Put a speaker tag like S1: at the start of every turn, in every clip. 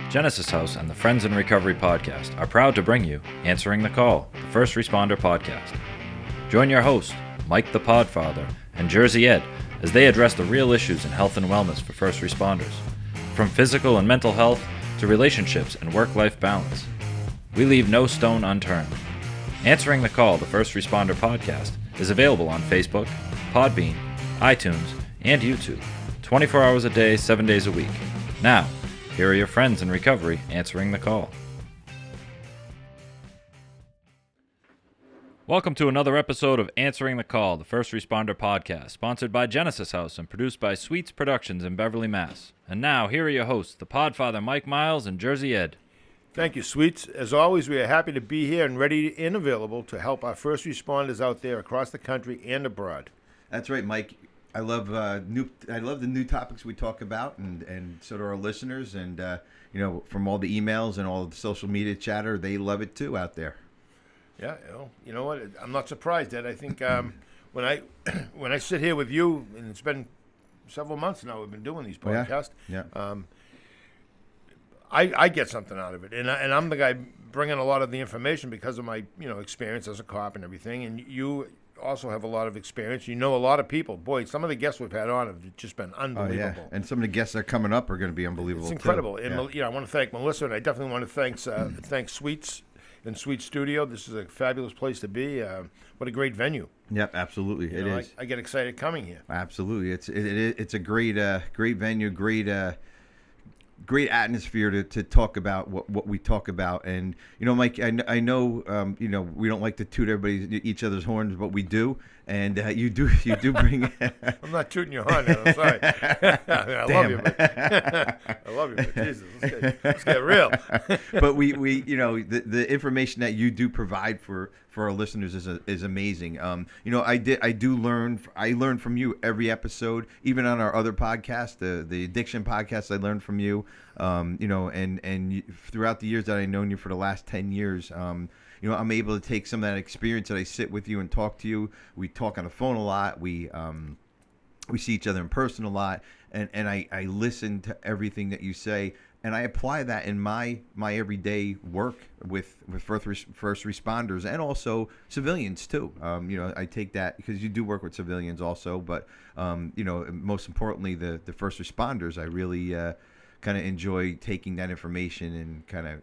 S1: Genesis House and the Friends in Recovery podcast are proud to bring you Answering the Call, the First Responder podcast. Join your host, Mike the Podfather, and Jersey Ed as they address the real issues in health and wellness for first responders, from physical and mental health to relationships and work-life balance. We leave no stone unturned. Answering the Call, the First Responder podcast is available on Facebook, Podbean, iTunes, and YouTube, 24 hours a day, 7 days a week. Now, here are your friends in recovery answering the call. Welcome to another episode of Answering the Call, the First Responder podcast, sponsored by Genesis House and produced by Sweets Productions in Beverly, Mass. And now, here are your hosts, the Podfather Mike Miles and Jersey Ed.
S2: Thank you, Sweets. As always, we are happy to be here and ready and available to help our first responders out there across the country and abroad.
S3: That's right, Mike. I love the new topics we talk about, and so do our listeners. And from all the emails and all the social media chatter, they love it too out there.
S2: Yeah, you know what? I'm not surprised, Ed. I think when I sit here with you, and it's been several months now we've been doing these podcasts.
S3: Yeah.
S2: I get something out of it, and I'm the guy bringing a lot of the information because of my experience as a cop and everything. And you also have a lot of experience. You know a lot of people. Boy, some of the guests we've had on have just been unbelievable.
S3: Oh, yeah. And some of the guests that are coming up are going to be unbelievable.
S2: It's incredible.
S3: Too.
S2: And I want to thank Melissa, and I definitely want to thank Sweets and Sweet Studio. This is a fabulous place to be. What a great venue.
S3: Yep, absolutely. It is.
S2: I get excited coming here.
S3: Absolutely. It's a great venue, great atmosphere to talk about what we talk about. And Mike, I know we don't like to toot each other's horns, but we do. And you do bring.
S2: I'm not tooting your horn. I'm sorry. I love you, but Jesus, let's get real.
S3: But we the information that you do provide for our listeners is amazing. I learn from you every episode, even on our other podcast, the addiction podcast. I learned from you. And throughout the years that I've known you for the last 10 years, I'm able to take some of that experience that I sit with you and talk to you. We talk on the phone a lot. We see each other in person a lot, and I listen to everything that you say, and I apply that in my everyday work with first responders and also civilians too. I take that because you do work with civilians also, but most importantly the first responders. I really kind of enjoy taking that information and kind of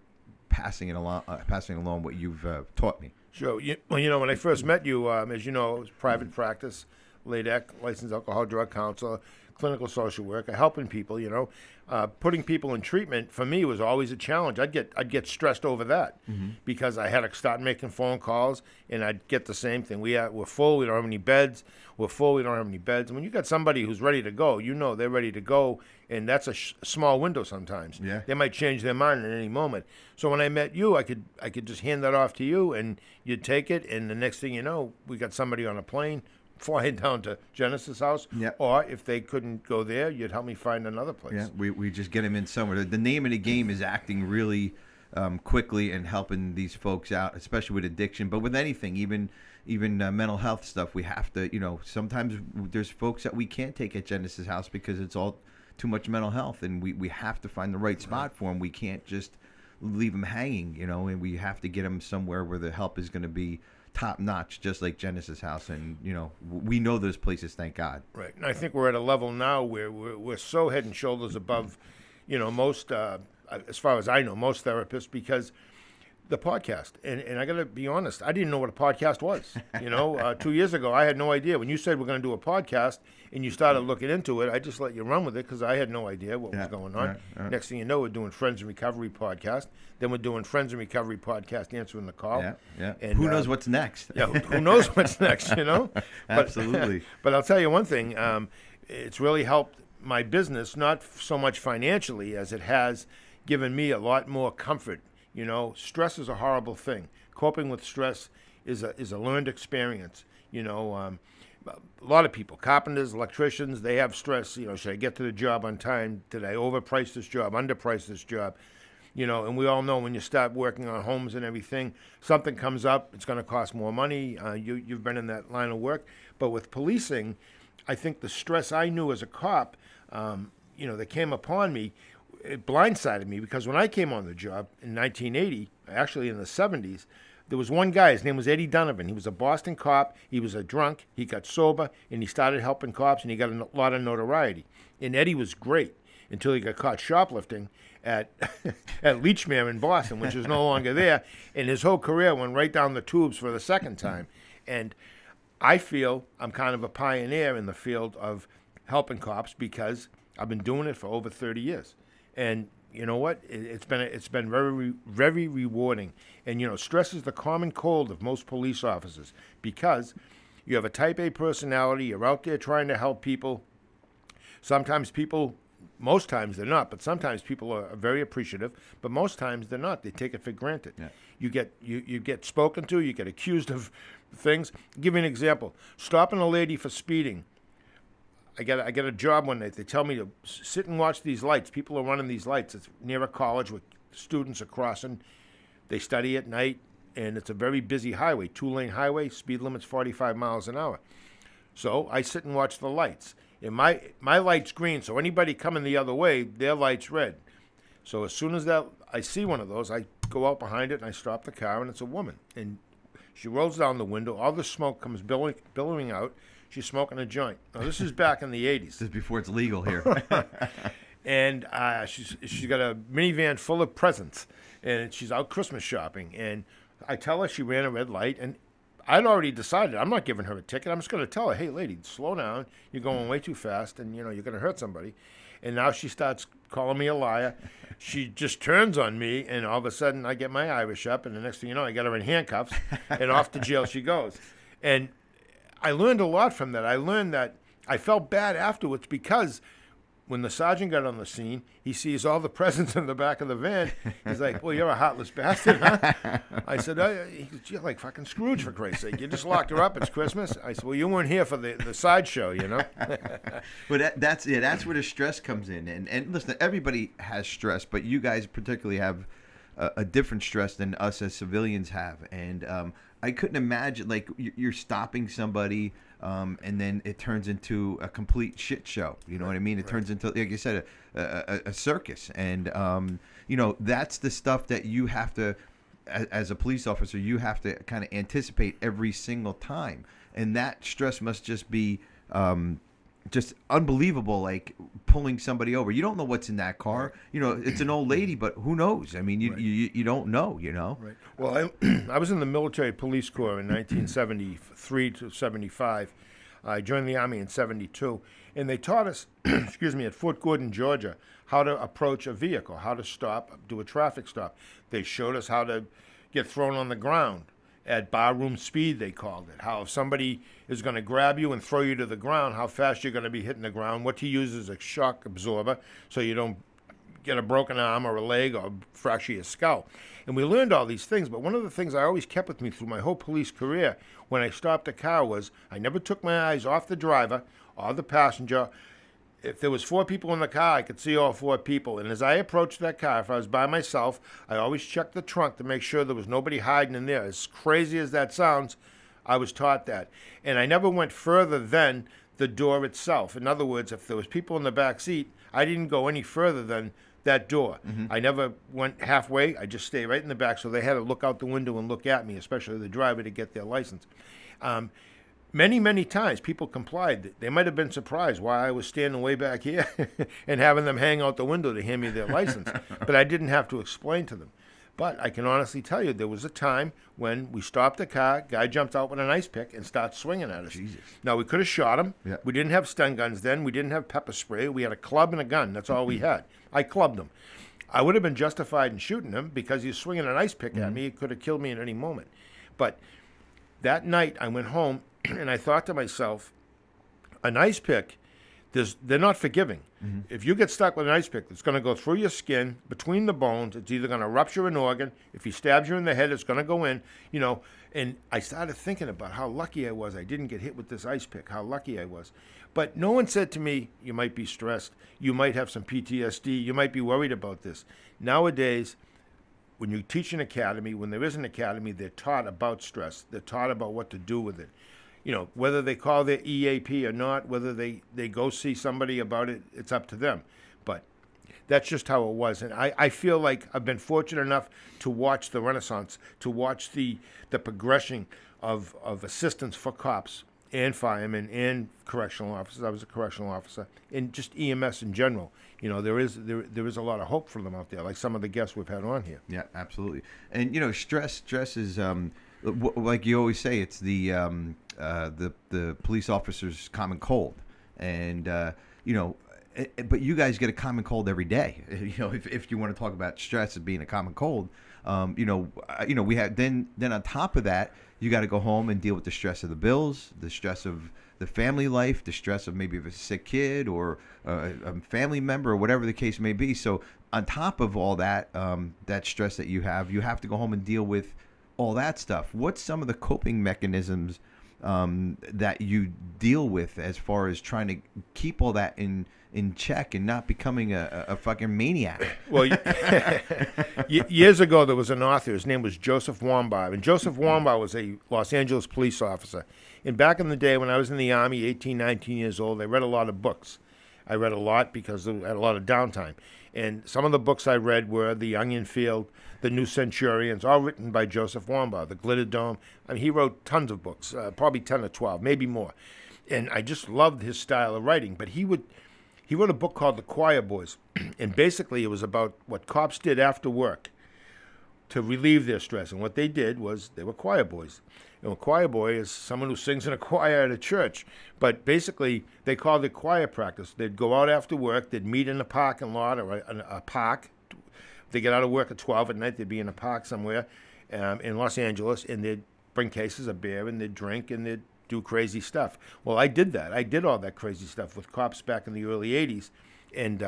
S3: passing along what you've taught me.
S2: Sure. When I first met you, as you know, it was private practice, LADEC, licensed alcohol drug counselor, clinical social worker, helping people. Putting people in treatment for me was always a challenge. I'd get stressed over that because I had to start making phone calls, and I'd get the same thing. We're full. We don't have any beds. We're full. We don't have any beds. And when you got somebody who's ready to go, they're ready to go, and that's a small window sometimes.
S3: Yeah.
S2: They might change their mind at any moment. So when I met you, I could just hand that off to you, and you'd take it, and the next thing you know, we got somebody on a plane flying down to Genesis House.
S3: Yep.
S2: Or if they couldn't go there, you'd help me find another place.
S3: Yeah, we just get them in somewhere. The name of the game is acting really quickly and helping these folks out, especially with addiction, but with anything, even mental health stuff. We have to, sometimes there's folks that we can't take at Genesis House because it's all too much mental health, and we have to find the right spot for them. We can't just leave them hanging, and we have to get them somewhere where the help is going to be top notch, just like Genesis House. And we know those places, thank God. Right.
S2: And I think we're at a level now where we're so head and shoulders above most as far as I know, most therapists, because the podcast, and I got to be honest, I didn't know what a podcast was. 2 years ago, I had no idea. When you said we're going to do a podcast and you started looking into it, I just let you run with it because I had no idea what was going on.
S3: Right.
S2: Next thing you know, we're doing Friends in Recovery podcast. Then we're doing Friends in Recovery podcast, Answering the Call.
S3: Yeah.
S2: And
S3: who knows what's next?
S2: Yeah, who knows what's next,
S3: Absolutely.
S2: But I'll tell you one thing, it's really helped my business, not so much financially as it has given me a lot more comfort. Stress is a horrible thing. Coping with stress is a learned experience. A lot of people, carpenters, electricians, they have stress. Should I get to the job on time? Did I overprice this job, underprice this job? And we all know when you start working on homes and everything, something comes up, it's going to cost more money. You've been in that line of work. But with policing, I think the stress I knew as a cop, that came upon me, it blindsided me because when I came on the job in 1980, actually in the 70s, there was one guy. His name was Eddie Donovan. He was a Boston cop. He was a drunk. He got sober, and he started helping cops, and he got a lot of notoriety. And Eddie was great until he got caught shoplifting at at Leachmere in Boston, which is no longer there. And his whole career went right down the tubes for the second time. And I feel I'm kind of a pioneer in the field of helping cops because I've been doing it for over 30 years. And you know what? It's been very rewarding. And you know, stress is the common cold of most police officers because you have a type A personality. You're out there trying to help people. Sometimes people, most times they're not, but sometimes people are very appreciative. But most times they're not. They take it for granted. Yeah. You get spoken to. You get accused of things. I'll give you an example. Stopping a lady for speeding. I get a job one night. They tell me to sit and watch these lights. People are running these lights. It's near a college where students are crossing. They study at night, and it's a very busy highway, 2-lane highway. Speed limit's 45 miles an hour. So I sit and watch the lights. And my light's green, so anybody coming the other way, their light's red. So as soon as I see one of those, I go out behind it, and I stop the car, and it's a woman. And she rolls down the window. All the smoke comes billowing out. She's smoking a joint. Now, this is back in the 80s.
S3: This is before it's legal here.
S2: And she's got a minivan full of presents, and she's out Christmas shopping. And I tell her she ran a red light, and I'd already decided I'm not giving her a ticket. I'm just going to tell her, hey, lady, slow down. You're going way too fast, and, you know, you're going to hurt somebody. And now she starts calling me a liar. She just turns on me, and all of a sudden I get my Irish up, and the next thing you know, I got her in handcuffs, and off to jail she goes. And I learned a lot from that. I learned that I felt bad afterwards because when the sergeant got on the scene, he sees all the presents in the back of the van. He's like, well, you're a heartless bastard, huh? I said, you're like fucking Scrooge, for Christ's sake. You just locked her up. It's Christmas. I said, well, you weren't here for the sideshow, you know?
S3: But that's where the stress comes in. And listen, everybody has stress, but you guys particularly have a different stress than us as civilians have. And I couldn't imagine, like, you're stopping somebody, and then it turns into a complete shit show. You know what I mean? It turns into, like you said, a circus. And, you know, that's the stuff that you have to, as a police officer, you have to kind of anticipate every single time. And that stress must just be just unbelievable, like pulling somebody over. You don't know what's in that car. You know, it's an old lady, but who knows? I mean, you don't know, you know?
S2: Right. Well, I was in the military police corps in 1973 to 75. I joined the Army in 72. And they taught us, at Fort Gordon, Georgia, how to approach a vehicle, how to stop, do a traffic stop. They showed us how to get thrown on the ground. At barroom speed, they called it. How if somebody is going to grab you and throw you to the ground, how fast you're going to be hitting the ground, what to use as a shock absorber so you don't get a broken arm or a leg or fracture your skull. And we learned all these things, but one of the things I always kept with me through my whole police career when I stopped a car was I never took my eyes off the driver or the passenger. If there was 4 people in the car, I could see all 4 people. And as I approached that car, if I was by myself, I always checked the trunk to make sure there was nobody hiding in there. As crazy as that sounds, I was taught that. And I never went further than the door itself. In other words, if there was people in the back seat, I didn't go any further than that door. Mm-hmm. I never went halfway. I just stayed right in the back, so they had to look out the window and look at me, especially the driver, to get their license. Many times people complied. They might have been surprised why I was standing way back here and having them hang out the window to hand me their license. But I didn't have to explain to them. But I can honestly tell you there was a time when we stopped the car, guy jumped out with an ice pick and started swinging at us.
S3: Jesus.
S2: Now, we could have shot him.
S3: Yeah.
S2: We didn't have stun guns then. We didn't have pepper spray. We had a club and a gun. That's all we had. I clubbed him. I would have been justified in shooting him because he was swinging an ice pick at me. He could have killed me at any moment. But that night I went home and I thought to myself, an ice pick, they're not forgiving. Mm-hmm. If you get stuck with an ice pick, it's going to go through your skin, between the bones. It's either going to rupture an organ. If he stabs you in the head, it's going to go in, you know. And I started thinking about how lucky I was. I didn't get hit with this ice pick, how lucky I was. But no one said to me, you might be stressed. You might have some PTSD. You might be worried about this. Nowadays, when you teach an academy, when there is an academy, they're taught about stress. They're taught about what to do with it. You know, whether they call their EAP or not, whether they go see somebody about it, it's up to them. But That's just how it was. And I feel like I've been fortunate enough to watch the renaissance, to watch the progression of assistance for cops and firemen and correctional officers. I was a correctional officer, and just EMS in general. You know, there is a lot of hope for them out there, like some of the guests we've had on here.
S3: Yeah, absolutely. And you know, stress is like you always say, it's the police officer's common cold, and you know, but you guys get a common cold every day. You know, if you want to talk about stress as being a common cold, you know, we have then on top of that, you got to go home and deal with the stress of the bills, the stress of the family life, the stress of maybe a sick kid or a family member or whatever the case may be. So on top of all that, that stress that you have to go home and deal with all that stuff. What's some of the coping mechanisms that you deal with as far as trying to keep all that in check and not becoming a fucking maniac?
S2: Well, years ago there was an author. His name was Joseph Wambaugh, and Joseph Wambaugh was a Los Angeles police officer. And back in the day when I was in the Army, 18, 19 years old, I read a lot of books. I read a lot because I had a lot of downtime. And some of the books I read were The Onion Field, The New Centurions, all written by Joseph Wambaugh, The Glitter Dome. I mean, he wrote tons of books, probably 10 or 12, maybe more. And I just loved his style of writing. But he wrote a book called The Choir Boys. And basically it was about what cops did after work to relieve their stress. And what they did was they were choir boys. And a choir boy is someone who sings in a choir at a church. But basically, they called it choir practice. They'd go out after work. They'd meet in a parking lot or a park. They get out of work at 12 at night. They'd be in a park somewhere in Los Angeles, and they'd bring cases of beer, and they'd drink, and they'd do crazy stuff. Well, I did that. I did all that crazy stuff with cops back in the early 80s, and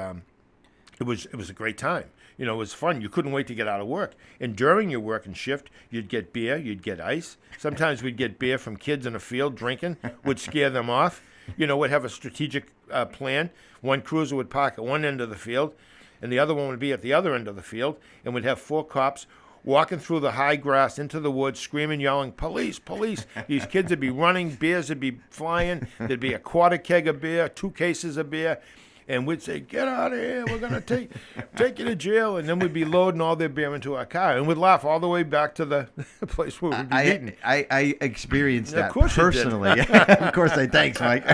S2: it was a great time. You know, it was fun. You couldn't wait to get out of work. And during your working shift, you'd get beer, you'd get ice. Sometimes we'd get beer from kids in a field drinking, would scare them off. You know, we'd have a strategic plan. One cruiser would park at one end of the field, and the other one would be at the other end of the field, and we'd have 4 cops walking through the high grass into the woods, screaming, yelling, "Police, police." These kids would be running, beers would be flying. There'd be a quarter keg of beer, 2 cases of beer. And we'd say, "Get out of here, we're going to take you to jail." And then we'd be loading all their beer into our car. And we'd laugh all the way back to the place where we'd be meeting.
S3: I experienced that
S2: Of course
S3: personally. Of course I thanks, Mike.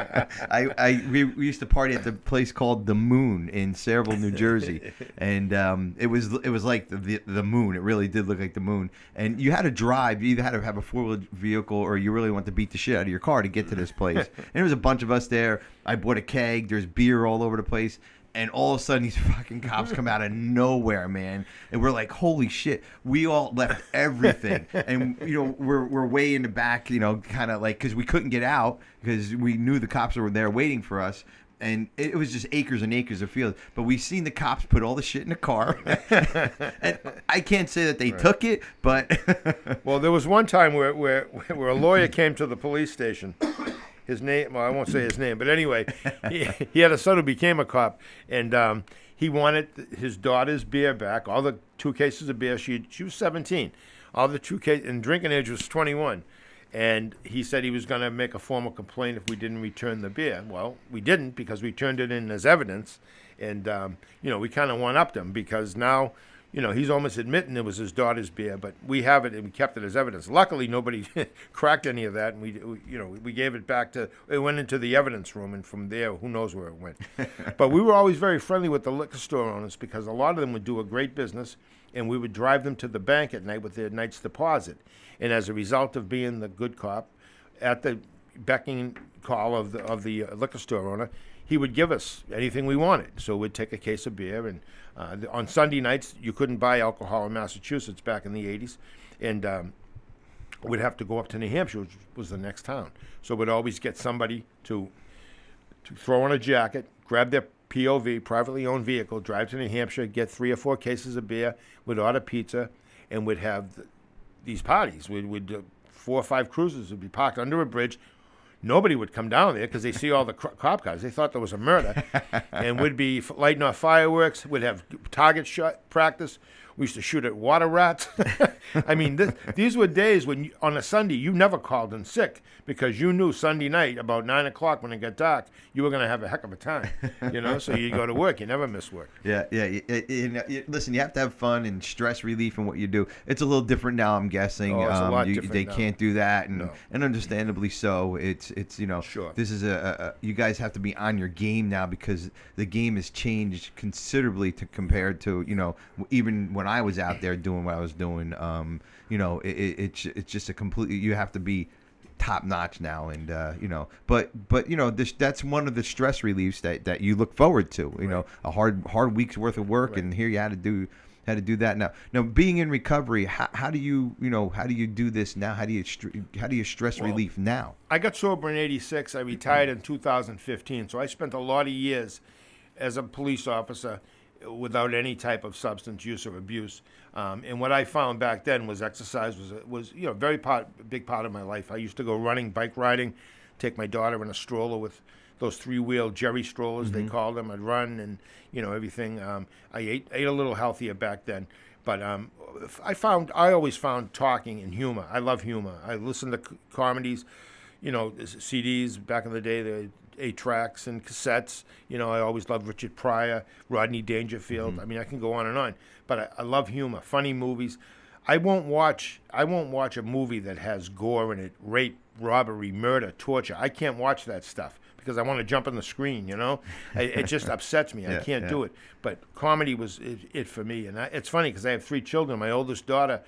S3: We used to party at the place called The Moon in Sayreville, New Jersey. And it was like the moon. It really did look like the moon. And you had to drive. You either had to have a 4-wheel vehicle or you really want to beat the shit out of your car to get to this place. And there was a bunch of us there. I bought a keg. There's beer all over the place. And all of a sudden, these fucking cops come out of nowhere, man. And we're like, holy shit. We all left everything. And, you know, we're way in the back, you know, kind of like, because we couldn't get out because we knew the cops were there waiting for us. And it was just acres and acres of field. But we seen the cops put all the shit in the car. And I can't say that they took it, but...
S2: Well, there was one time where a lawyer came to the police station. His name, well, I won't say his name, but anyway, he had a son who became a cop, and he wanted his daughter's beer back, all the 2 cases of beer. She was 17. All the 2 cases, and drinking age was 21. And he said he was going to make a formal complaint if we didn't return the beer. Well, we didn't because we turned it in as evidence, and, you know, we kind of one-upped him because now, you know, he's almost admitting it was his daughter's beer, but we have it and we kept it as evidence. Luckily, nobody cracked any of that, and we gave it back to. It went into the evidence room, and from there, who knows where it went. But we were always very friendly with the liquor store owners because a lot of them would do a great business, and we would drive them to the bank at night with their night's deposit. And as a result of being the good cop, at the beckoning call of the liquor store owner, he would give us anything we wanted. So we'd take a case of beer, and on Sunday nights, you couldn't buy alcohol in Massachusetts back in the 80s, and we'd have to go up to New Hampshire, which was the next town. So we'd always get somebody to throw on a jacket, grab their POV, privately owned vehicle, drive to New Hampshire, get 3 or 4 cases of beer, we'd order pizza, and we'd have these parties. We'd 4 or 5 cruisers would be parked under a bridge. Nobody would come down there because they see all the cop cars. They thought there was a murder. And we'd be lighting off fireworks. We'd have target shot practice. We used to shoot at water rats. I mean, these were days when on a Sunday you never called in sick because you knew Sunday night about 9 o'clock when it got dark you were going to have a heck of a time, so you go to work. You never miss work.
S3: Yeah. Listen, you have to have fun and stress relief in what you do. It's a little different now, I'm guessing.
S2: Oh, it's a lot different
S3: They
S2: now.
S3: can't do that, and
S2: No.
S3: and understandably so. It's
S2: Sure.
S3: This is you guys have to be on your game now because the game has changed considerably compared to even when I was out there doing what I was doing. It's just a completely, you have to be top notch now, and that's one of the stress reliefs that you look forward to.
S2: Right.
S3: A hard week's worth of work,
S2: Right.
S3: and here you had to do that now. Now, being in recovery, how do you do this now? How do you stress relief now?
S2: I got sober in '86. I retired in 2015. So I spent a lot of years as a police officer without any type of substance use or abuse. And what I found back then was exercise was big part of my life. I used to go running, bike riding, take my daughter in a stroller with those 3-wheel Jerry strollers, they called them. I'd run and everything. I ate a little healthier back then, but I always found talking and humor. I love humor. I listened to comedies, CDs back in the day. The 8-tracks and cassettes. I always loved Richard Pryor, Rodney Dangerfield. I mean, I can go on and on. But I love humor, funny movies. I won't watch a movie that has gore in it, rape, robbery, murder, torture. I can't watch that stuff because I want to jump on the screen. It just upsets me. I can't do it. But comedy was it for me. And it's funny because I have 3 children. My oldest daughter,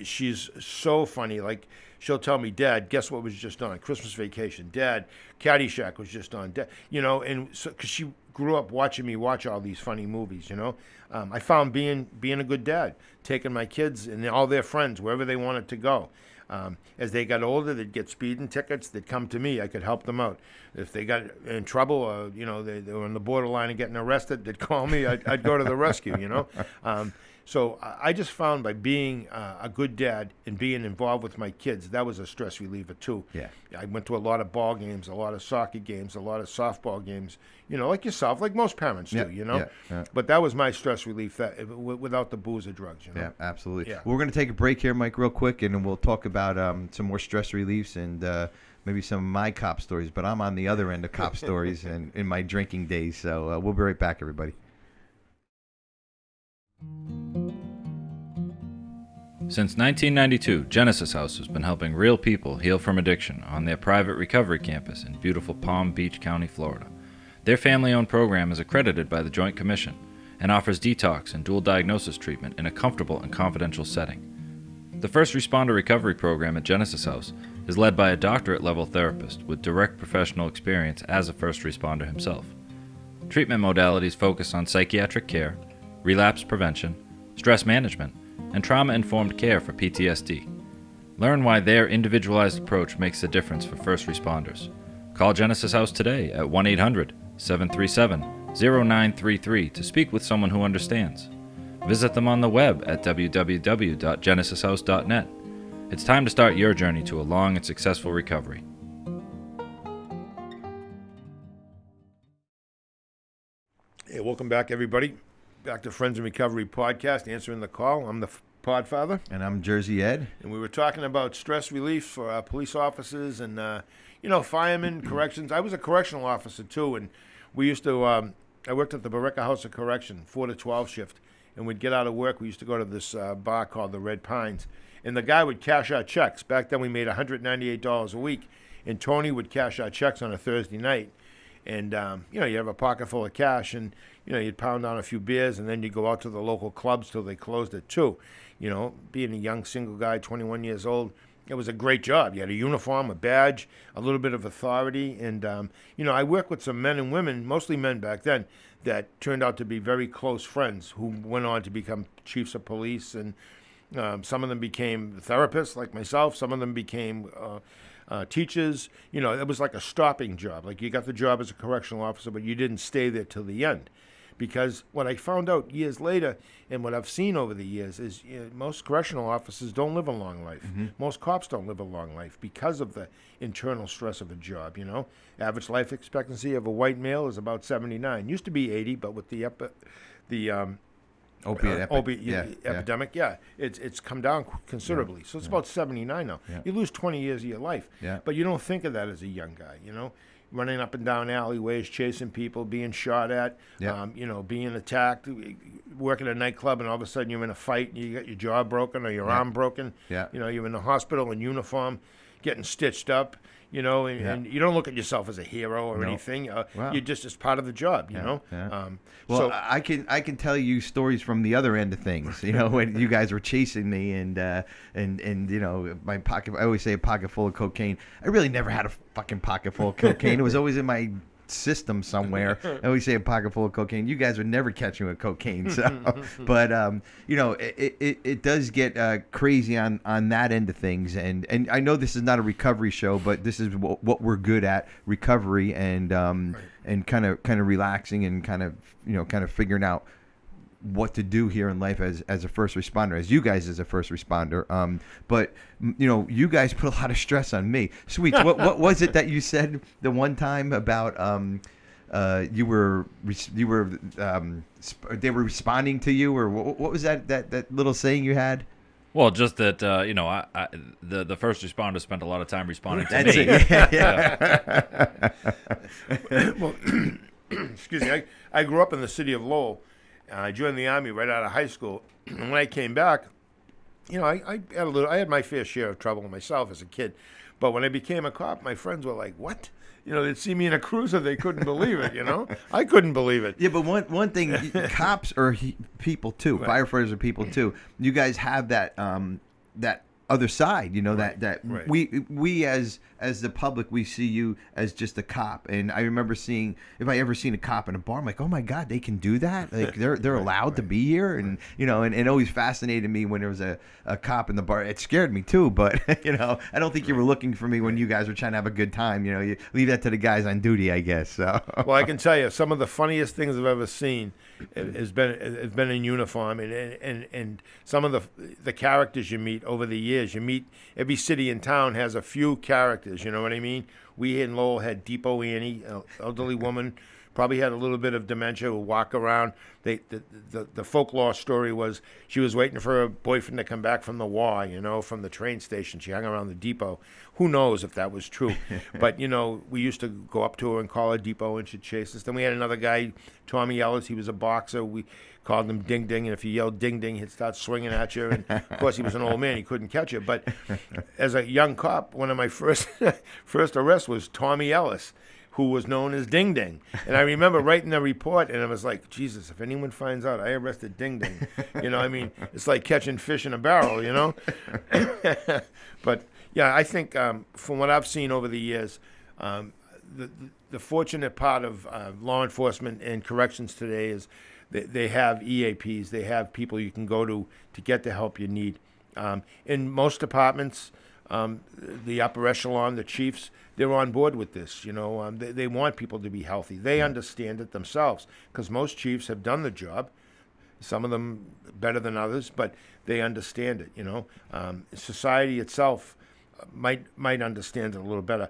S2: she's so funny. Like, she'll tell me, Dad, guess what was just on? Christmas Vacation. Dad, Caddyshack was just on. Dad, and so because she grew up watching me watch all these funny movies. I found being a good dad, taking my kids and all their friends wherever they wanted to go. As they got older, they'd get speeding tickets. They'd come to me. I could help them out. If they got in trouble, or they were on the borderline of getting arrested, they'd call me. I'd go to the rescue. So I just found by being a good dad and being involved with my kids, that was a stress reliever too.
S3: Yeah.
S2: I went to a lot of ball games, a lot of soccer games, a lot of softball games, like yourself, like most parents do,
S3: Yeah.
S2: But that was my stress relief without the booze or drugs,
S3: Yeah, absolutely.
S2: Yeah.
S3: Well, we're going to take a break here, Mike, real quick, and then we'll talk about some more stress reliefs and maybe some of my cop stories. But I'm on the other end of cop stories and in my drinking days. So we'll be right back, everybody.
S1: Since 1992, Genesis House has been helping real people heal from addiction on their private recovery campus in beautiful Palm Beach County, Florida. Their family-owned program is accredited by the Joint Commission and offers detox and dual diagnosis treatment in a comfortable and confidential setting. The First Responder Recovery Program at Genesis House is led by a doctorate-level therapist with direct professional experience as a first responder himself. Treatment modalities focus on psychiatric care, relapse prevention, stress management, and trauma-informed care for PTSD. Learn why their individualized approach makes a difference for first responders. Call Genesis House today at 1-800-737-0933 to speak with someone who understands. Visit them on the web at www.genesishouse.net. It's time to start your journey to a long and successful recovery.
S2: Hey, welcome back, everybody. Back to Friends in Recovery podcast, answering the call. I'm the Podfather.
S3: And I'm Jersey Ed.
S2: And we were talking about stress relief for police officers and, firemen, corrections. I was a correctional officer, too, and we used to, I worked at the Barica House of Correction, 4 to 12 shift, and we'd get out of work. We used to go to this bar called the Red Pines, and the guy would cash our checks. Back then, we made $198 a week, and Tony would cash our checks on a Thursday night. And, you have a pocket full of cash, and, you'd pound on a few beers, and then you'd go out to the local clubs till they closed at 2. Being a young single guy, 21 years old, it was a great job. You had a uniform, a badge, a little bit of authority. And, I worked with some men and women, mostly men back then, that turned out to be very close friends who went on to become chiefs of police. And some of them became therapists like myself. Some of them became teachers. It was like a stopping job. Like, you got the job as a correctional officer, but you didn't stay there till the end. Because what I found out years later, and what I've seen over the years, is most correctional officers don't live a long life. Mm-hmm. Most cops don't live a long life because of the internal stress of a job. Average life expectancy of a white male is about 79. Used to be 80, but with the opiate epidemic. Yeah, it's come down considerably. So it's about 79 now.
S3: Yeah.
S2: You lose 20 years of your life.
S3: Yeah.
S2: But you don't think of that as a young guy, running up and down alleyways, chasing people, being shot at, being attacked, working at a nightclub, and all of a sudden you're in a fight and you got your jaw broken or your arm broken.
S3: Yeah.
S2: You're in the hospital in uniform, getting stitched up. And you don't look at yourself as a hero or anything. You're just as part of the job,
S3: Yeah.
S2: So
S3: I can tell you stories from the other end of things. When you guys were chasing me and my pocket. I always say a pocket full of cocaine. I really never had a fucking pocket full of cocaine. It was always in my system somewhere. I always say a pocket full of cocaine. You guys would never catch me with cocaine. So, but it does get crazy on that end of things. And I know this is not a recovery show, but this is what we're good at: recovery and kind of relaxing and kind of figuring out what to do here in life as a first responder, as you guys as a first responder. But you guys put a lot of stress on me. Sweets, what was it that you said the one time about they were responding to you, or what was that little saying you had?
S1: Well, just that the first responder spent a lot of time responding to
S3: That's
S1: me.
S3: it.
S2: Well, excuse me. I grew up in the city of Lowell. I joined the Army right out of high school, and when I came back, I had my fair share of trouble myself as a kid. But when I became a cop, my friends were like, "What?" They'd see me in a cruiser, they couldn't believe it. I couldn't believe it.
S3: Yeah, but one thing, cops are people too. Right. Firefighters are people too. You guys have that other side, that
S2: Right.
S3: we as the public, we see you as just a cop. And I remember seeing, if I ever seen a cop in a bar, I'm like, oh my God, they can do that? Like they're allowed to be here? And and it always fascinated me when there was a cop in the bar. It scared me too, but I don't think you were looking for me when you guys were trying to have a good time. You leave that to the guys on duty, I guess. So.
S2: Well, I can tell you, some of the funniest things I've ever seen has been in uniform, and some of the characters you meet over the years. You meet, every city and town has a few characters, you know what I mean? We in Lowell had Depot Annie, an elderly woman, probably had a little bit of dementia, would walk around. The folklore story was she was waiting for her boyfriend to come back from the war, from the train station. She hung around the depot. Who knows if that was true? But, we used to go up to her and call her Depot, and she'd chase us. Then we had another guy, Tommy Ellis. He was a boxer. We called him Ding Ding, and if you yelled Ding Ding, he'd start swinging at you. And, of course, he was an old man. He couldn't catch you. But as a young cop, one of my first arrests was Tommy Ellis, who was known as Ding Ding. And I remember writing the report, and I was like, Jesus, if anyone finds out I arrested Ding Ding, it's like catching fish in a barrel, But, yeah, I think from what I've seen over the years, the fortunate part of law enforcement and corrections today is they have EAPs. They have people you can go to get the help you need. In most departments, the upper echelon, the chiefs, they're on board with this. They want people to be healthy. They understand it themselves because most chiefs have done the job. Some of them better than others, but they understand it. Society itself might understand it a little better.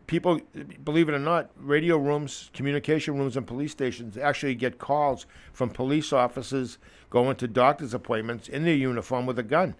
S2: People, believe it or not, radio rooms, communication rooms, and police stations actually get calls from police officers going to doctor's appointments in their uniform with a gun.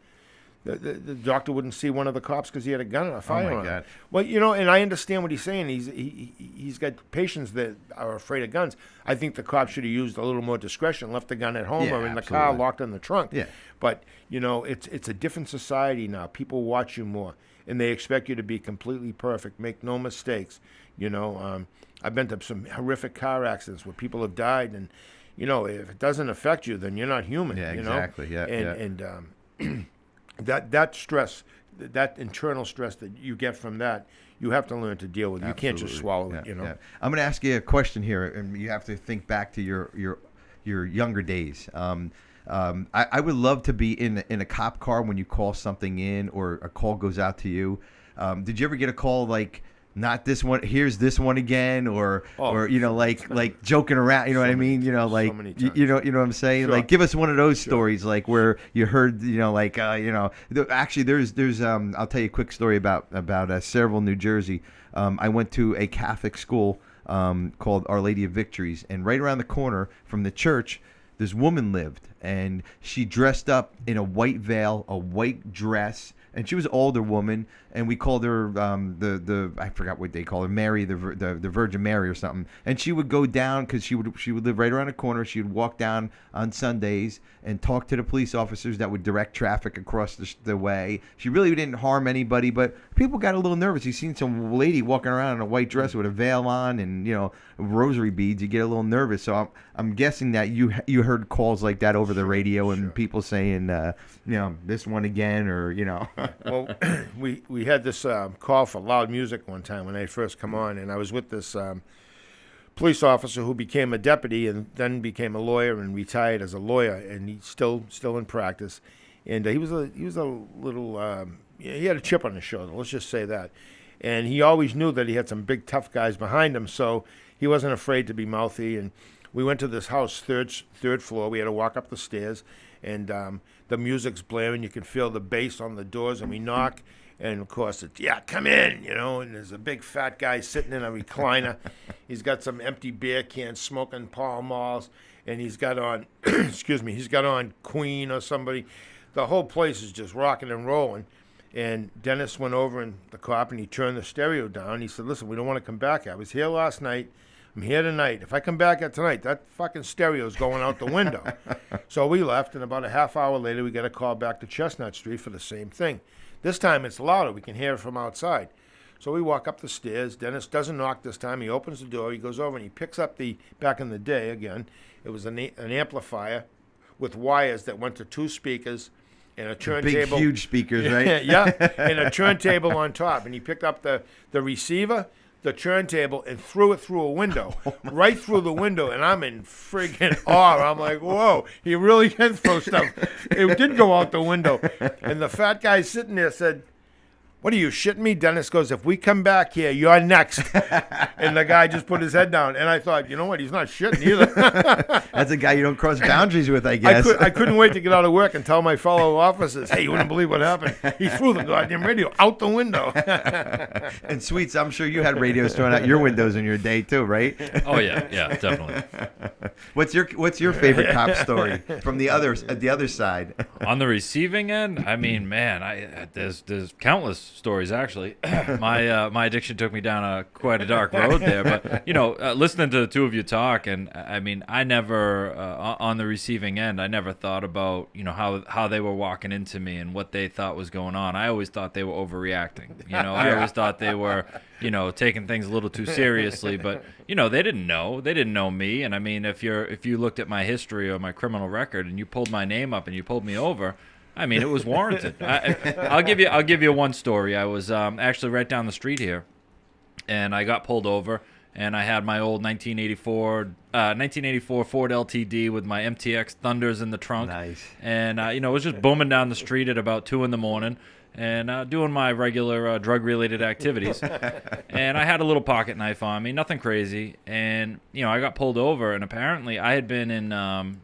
S2: The doctor wouldn't see one of the cops because he had a gun and a firearm.
S3: Oh my God!
S2: Well, and I understand what he's saying. He's got patients that are afraid of guns. I think the cop should have used a little more discretion, left the gun at home or in the car, locked in the trunk.
S3: Yeah.
S2: But it's a different society now. People watch you more, and they expect you to be completely perfect, make no mistakes. I've been to some horrific car accidents where people have died, and if it doesn't affect you, then you're not human.
S3: Yeah, exactly. Yeah,
S2: and that stress, that internal stress that you get from that, you have to learn to deal with.
S3: Absolutely.
S2: You can't just swallow it.
S3: Yeah. I'm going to ask you a question here, and you have to think back to your younger days. I would love to be in a cop car when you call something in or a call goes out to you. Did you ever get a call like, not this one, here's this one again, or like joking around, what I mean? So many times. You know what I'm saying? Sure. Like, give us one of those stories, like where you heard, actually there's I'll tell you a quick story about Sayreville, New Jersey. I went to a Catholic school called Our Lady of Victories, and right around the corner from the church, this woman lived, and she dressed up in a white veil, a white dress, and she was an older woman, and we called her the I forgot what they call her, Mary, the Virgin Mary or something. And she would go down because she would live right around the corner. She would walk down on Sundays and talk to the police officers that would direct traffic across the way. She really didn't harm anybody, but people got a little nervous. You seen some lady walking around in a white dress with a veil on and rosary beads. You get a little nervous. So I'm guessing that you heard calls like that over the radio and people saying this one again or
S2: Well, we had this call for loud music one time when I first come on, and I was with this police officer who became a deputy and then became a lawyer and retired as a lawyer, and he's still in practice. And he was a little he had a chip on his shoulder. Let's just say that. And he always knew that he had some big tough guys behind him, so he wasn't afraid to be mouthy. And we went to this house, third floor. We had to walk up the stairs, and the music's blaring. You can feel the bass on the doors, and we knock. And, of course, it's, come in, and there's a big fat guy sitting in a recliner. He's got some empty beer cans, smoking Pall Malls, and he's got on, he's got on Queen or somebody. The whole place is just rocking and rolling. And Dennis went over, and the cop, and he turned the stereo down. He said, listen, we don't want to come back. I was here last night. I'm here tonight. If I come back at tonight, that fucking stereo's going out the window. So we left, and about a half hour later, we got a call back to Chestnut Street for the same thing. This time it's louder. We can hear it from outside. So we walk up the stairs. Dennis doesn't knock this time. He opens the door. He goes over and he picks up back in the day again, it was an amplifier with wires that went to two speakers and a turntable.
S3: Big, huge speakers, right?
S2: Yeah, and a turntable on top. And he picked up the receiver, the turntable, and threw it through a window, right through the window, and I'm in friggin' awe. I'm like, whoa, he really can throw stuff. It did go out the window. And the fat guy sitting there said, what are you, shitting me? Dennis goes, if we come back here, you're next. And the guy just put his head down. And I thought, you know what, he's not shitting either.
S3: That's a guy you don't cross boundaries with, I guess.
S2: I couldn't wait to get out of work and tell my fellow officers, hey, you wouldn't believe what happened. He threw the goddamn radio out the window.
S3: And Sweets, I'm sure you had radios thrown out your windows in your day too, right?
S1: Oh yeah, definitely.
S3: What's your favorite cop story from the other side?
S1: On the receiving end, I mean, man, there's countless stories actually. My addiction took me down quite a dark road there, but listening to the two of you talk, and I mean, I never on the receiving end, I never thought about how they were walking into me and what they thought was going on. I always thought they were overreacting. I always thought they were taking things a little too seriously, but they didn't know me. And I mean, if you looked at my history or my criminal record and you pulled my name up and you pulled me over, I mean, it was warranted. I'll give you one story. I was actually right down the street here, and I got pulled over, and I had my old 1984 Ford LTD with my MTX Thunders in the trunk.
S3: Nice.
S1: And it was just booming down the street at about 2 a.m. and doing my regular drug-related activities. And I had a little pocket knife on me, nothing crazy. And I got pulled over, and apparently I had been in the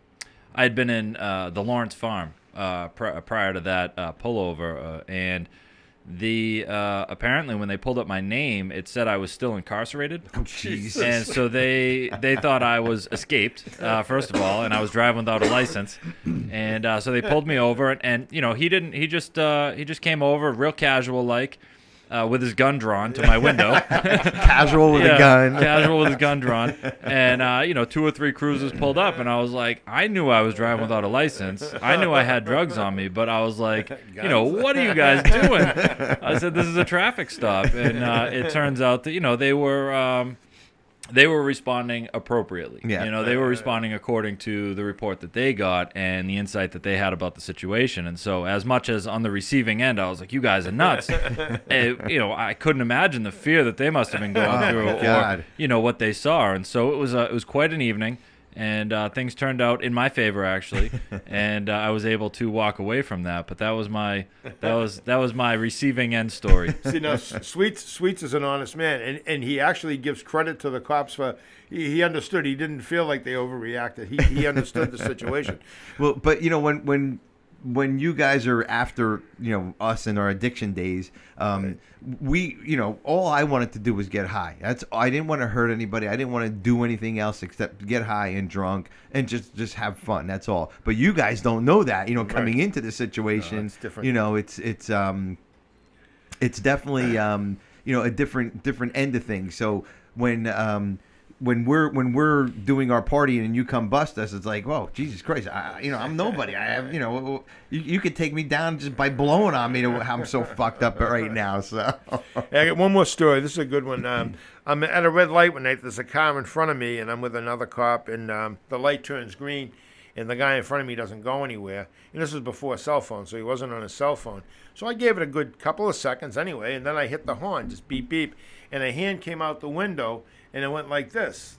S1: Lawrence Farm. Prior to that pullover, and apparently when they pulled up my name, it said I was still incarcerated.
S3: Oh, Jesus.
S1: And so they thought I was escaped, first of all, and I was driving without a license, and so they pulled me over, and he just came over real casual like. With his gun drawn to my window.
S3: Casual with a gun.
S1: Casual with his gun drawn. And, 2 or 3 cruisers pulled up, and I was like, I knew I was driving without a license. I knew I had drugs on me, but I was like, what are you guys doing? I said, this is a traffic stop. And it turns out that, they were responding appropriately.
S3: Yeah.
S1: They were responding according to the report that they got and the insight that they had about the situation. And so as much as on the receiving end, I was like, you guys are nuts. I couldn't imagine the fear that they must have been going through or, what they saw. And so it was quite an evening. And things turned out in my favor, actually, and I was able to walk away from that. But that was my receiving end story.
S2: See, now Sweets is an honest man, and he actually gives credit to the cops for he understood. He didn't feel like they overreacted. He understood the situation.
S3: Well, but when when you guys are after, us in our addiction days, we, all I wanted to do was get high. I didn't want to hurt anybody. I didn't want to do anything else except get high and drunk and just have fun. That's all. But you guys don't know that, coming into the situation,
S2: it's different.
S3: it's definitely, a different end of things. So when we're doing our partying and you come bust us, it's like, whoa, Jesus Christ, I'm nobody. I have, you could take me down just by blowing on me to how I'm so fucked up right now. So
S2: I got one more story. This is a good one. I'm at a red light one night. There's a car in front of me, and I'm with another cop, and the light turns green, and the guy in front of me doesn't go anywhere. And this was before cell phone, so he wasn't on his cell phone. So I gave it a good couple of seconds anyway, and then I hit the horn, just beep, beep, and a hand came out the window, and it went like this,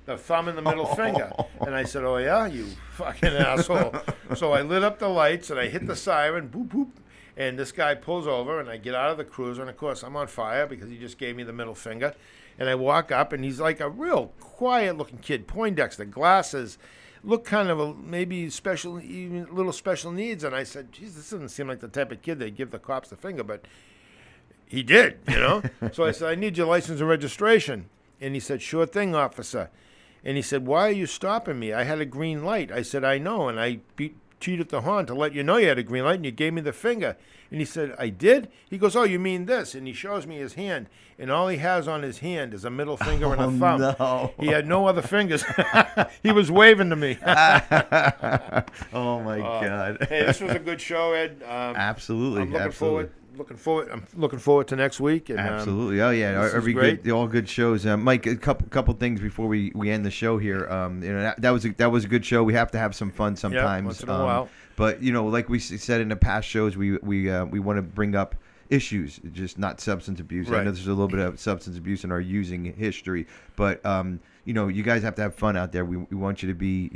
S2: the thumb and the middle finger. And I said, oh, yeah, you fucking asshole. So I lit up the lights, and I hit the siren, boop, boop, and this guy pulls over, and I get out of the cruiser, and, of course, I'm on fire because he just gave me the middle finger. And I walk up, and he's like a real quiet-looking kid, Poindexter, glasses, look kind of maybe special, even little special needs. And I said, geez, this doesn't seem like the type of kid they'd give the cops the finger, but he did, So I said, I need your license and registration. And he said, sure thing, officer. And he said, why are you stopping me? I had a green light. I said, I know, and I cheated the horn to let you know you had a green light, and you gave me the finger. And he said, I did? He goes, oh, you mean this? And he shows me his hand, and all he has on his hand is a middle finger and a thumb.
S3: No.
S2: He had no other fingers. He was waving to me.
S3: Oh, my God.
S2: Hey, this was a good show, Ed.
S3: Absolutely.
S2: I'm looking forward to next week. And,
S3: absolutely. Oh yeah, all good shows. Mike, a couple things before we end the show here. That was a good show. We have to have some fun sometimes.
S2: Yeah, once in a while.
S3: But like we said in the past shows, we want to bring up issues, just not substance abuse.
S2: Right.
S3: I know there's a little bit of substance abuse in our using history, but you guys have to have fun out there. We want you to be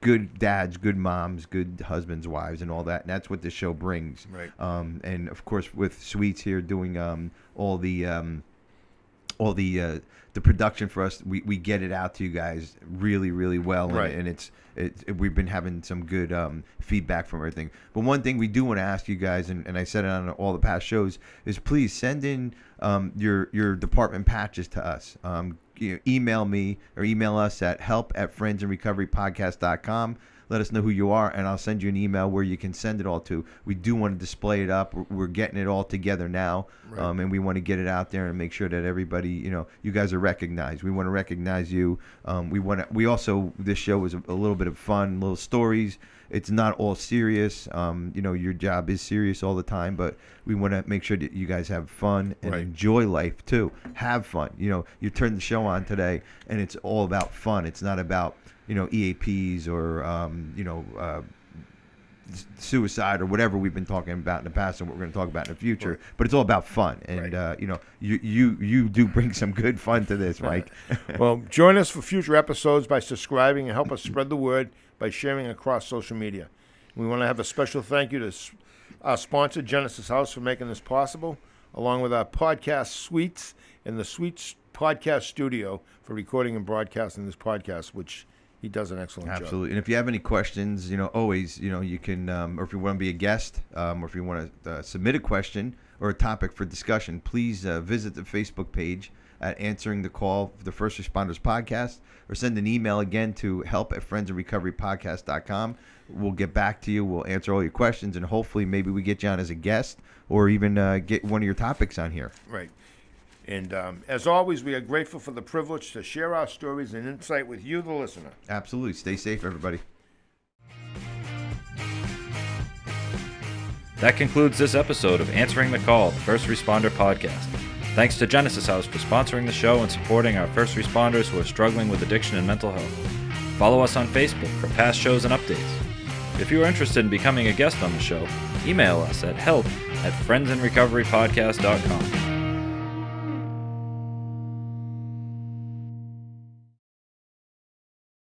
S3: good dads, good moms, good husbands, wives, and all that. And that's what this show brings.
S2: Right.
S3: And of course, with Sweets here doing all the production for us, we get it out to you guys really, really well.
S2: Right.
S3: And we've been having some good feedback from everything. But one thing we do want to ask you guys, and I said it on all the past shows, is please send in your department patches to us. Email me or email us at help@friendsandrecoverypodcast.com. Let us know who you are, and I'll send you an email where you can send it all to. We do want to display it up. We're getting it all together now,
S2: right.
S3: And we want to get it out there and make sure that everybody, you guys are recognized. We want to recognize you. We also, this show is a little bit of fun, little stories. It's not all serious. Your job is serious all the time, but we want to make sure that you guys have fun and
S2: right.
S3: enjoy life too. Have fun. You turned the show on today, and it's all about fun. It's not about EAPs or suicide or whatever we've been talking about in the past and what we're going to talk about in the future. Right. But it's all about fun, and
S2: right.
S3: You do bring some good fun to this, Mike.
S2: Well, join us for future episodes by subscribing and help us spread the word by sharing across social media. We want to have a special thank you to our sponsor, Genesis House, for making this possible, along with our podcast Suites and the Suites Podcast Studio for recording and broadcasting this podcast, which he does an excellent job.
S3: Absolutely. And if you have any questions, always, you can, or if you want to be a guest, or if you want to submit a question or a topic for discussion, please visit the Facebook page at Answering the Call for the First Responders Podcast, or send an email again to help@friendsandrecoverypodcast.com. We'll get back to you. We'll answer all your questions, and hopefully maybe we get you on as a guest or even get one of your topics on here.
S2: Right. And as always, we are grateful for the privilege to share our stories and insight with you, the listener.
S3: Absolutely. Stay safe, everybody.
S1: That concludes this episode of Answering the Call, the First Responder Podcast. Thanks to Genesis House for sponsoring the show and supporting our first responders who are struggling with addiction and mental health. Follow us on Facebook for past shows and updates. If you are interested in becoming a guest on the show, email us at help@friendsandrecoverypodcast.com.